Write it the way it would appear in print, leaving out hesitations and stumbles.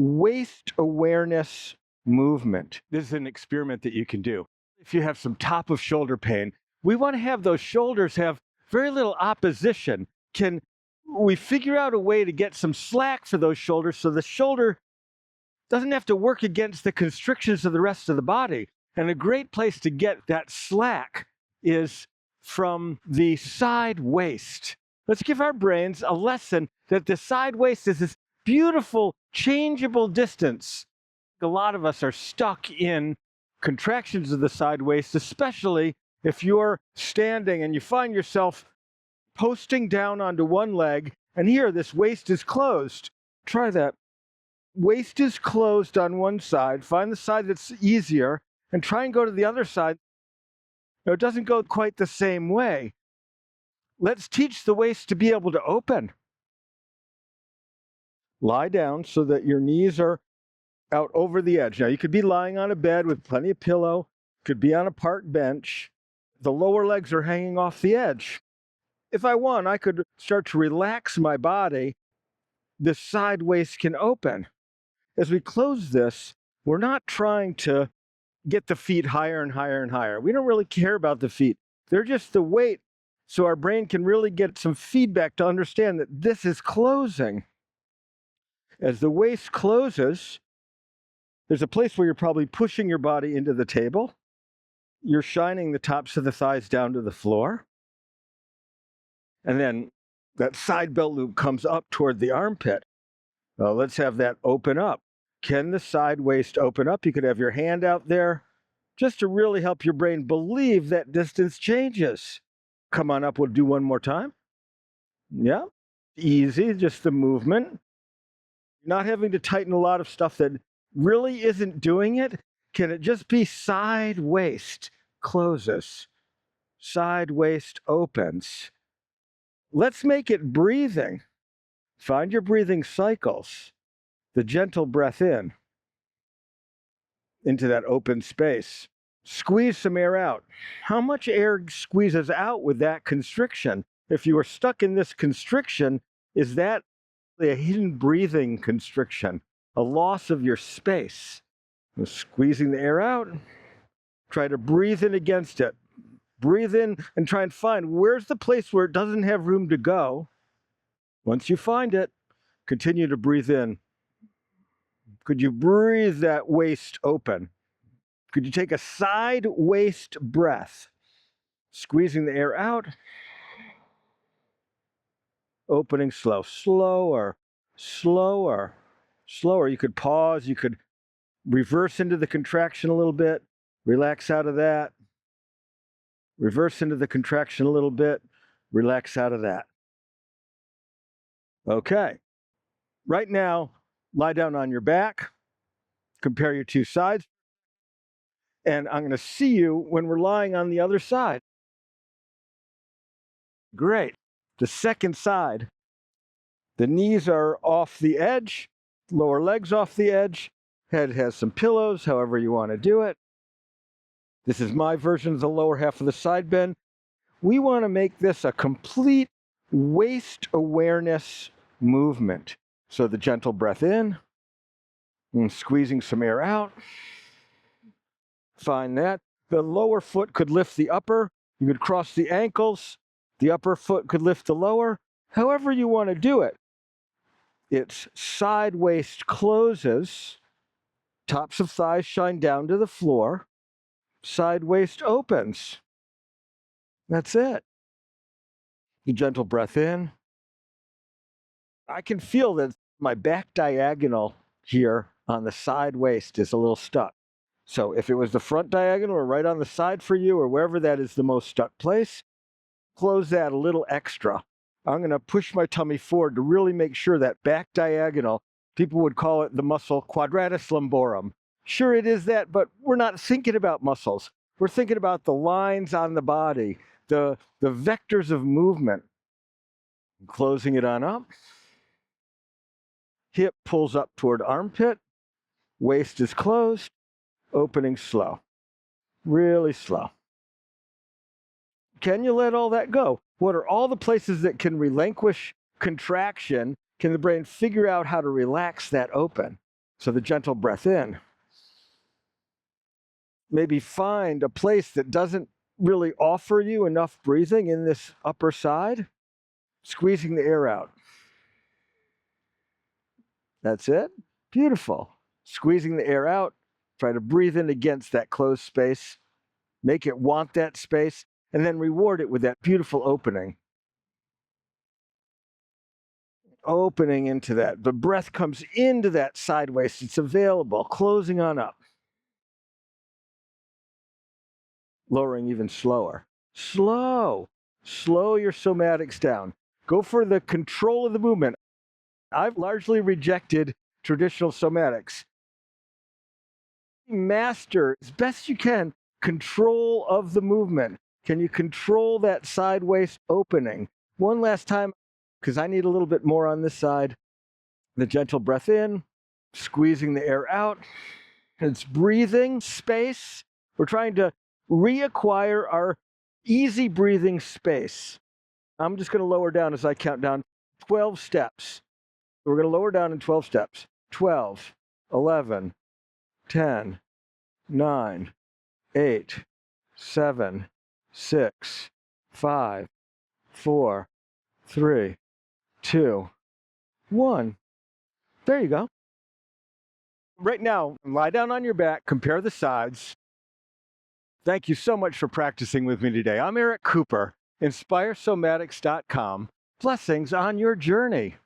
waist awareness movement. This is an experiment that you can do. If you have some top of shoulder pain, we want to have those shoulders have very little opposition. Can we figure out a way to get some slack for those shoulders so the shoulder doesn't have to work against the constrictions of the rest of the body? And a great place to get that slack is from the side waist. Let's give our brains a lesson that the side waist is this beautiful, changeable distance. A lot of us are stuck in contractions of the side waist, especially if you're standing and you find yourself posting down onto one leg, and here this waist is closed. Try that. Waist is closed on one side. Find the side that's easier and try and go to the other side. No, it doesn't go quite the same way. Let's teach the waist to be able to open. Lie down so that your knees are out over the edge. Now, you could be lying on a bed with plenty of pillow, could be on a park bench. The lower legs are hanging off the edge. If I want, I could start to relax my body. The side waist can open. As we close this, we're not trying to get the feet higher and higher and higher. We don't really care about the feet. They're just the weight, so our brain can really get some feedback to understand that this is closing. As the waist closes, there's a place where you're probably pushing your body into the table. You're shining the tops of the thighs down to the floor. And then that side belt loop comes up toward the armpit. Well, let's have that open up. Can the side waist open up? You could have your hand out there just to really help your brain believe that distance changes. Come on up, we'll do one more time. Yeah, easy, just the movement. Not having to tighten a lot of stuff that really isn't doing it. Can it just be side waist closes, side waist opens? Let's make it breathing. Find your breathing cycles. The gentle breath in, into that open space. Squeeze some air out. How much air squeezes out with that constriction? If you are stuck in this constriction, is that a hidden breathing constriction, a loss of your space? Squeezing the air out, try to breathe in against it. Breathe in and try and find where's the place where it doesn't have room to go. Once you find it, continue to breathe in. Could you breathe that waist open? Could you take a side waist breath, squeezing the air out, opening slow, slower, slower, slower. You could pause, you could reverse into the contraction a little bit, relax out of that, reverse into the contraction a little bit, relax out of that. Okay, right now, lie down on your back, compare your two sides, and I'm going to see you when we're lying on the other side. Great. The second side, the knees are off the edge, lower legs off the edge, head has some pillows, however you want to do it. This is my version of the lower half of the side bend. We want to make this a complete waist awareness movement. So the gentle breath in, and squeezing some air out. Find that. The lower foot could lift the upper. You could cross the ankles. The upper foot could lift the lower. However you want to do it. It's side waist closes. Tops of thighs shine down to the floor. Side waist opens. That's it. The gentle breath in. I can feel that my back diagonal here on the side waist is a little stuck. So if it was the front diagonal or right on the side for you or wherever that is the most stuck place, close that a little extra. I'm going to push my tummy forward to really make sure that back diagonal, people would call it the muscle quadratus lumborum. Sure, it is that, but we're not thinking about muscles. We're thinking about the lines on the body, the vectors of movement. Closing it on up. Hip pulls up toward armpit. Waist is closed. Opening slow. Really slow. Can you let all that go? What are all the places that can relinquish contraction? Can the brain figure out how to relax that open? So the gentle breath in. Maybe find a place that doesn't really offer you enough breathing in this upper side, squeezing the air out. That's it. Beautiful. Squeezing the air out. Try to breathe in against that closed space. Make it want that space, and then reward it with that beautiful opening. Opening into that. The breath comes into that side waist. It's available, closing on up. Lowering even slower. Slow. Slow your somatics down. Go for the control of the movement. I've largely rejected traditional somatics. Master, as best you can, control of the movement. Can you control that side waist opening? One last time, because I need a little bit more on this side. The gentle breath in, squeezing the air out. It's breathing space. We're trying to reacquire our easy breathing space. I'm just going to lower down as I count down 12 steps. We're going to lower down in 12 steps. 12, 11, 10, 9, 8, 7, 6, 5, 4, 3, 2, 1. There you go. Right now, lie down on your back, compare the sides. Thank you so much for practicing with me today. I'm Eric Cooper, InspireSomatics.com. Blessings on your journey.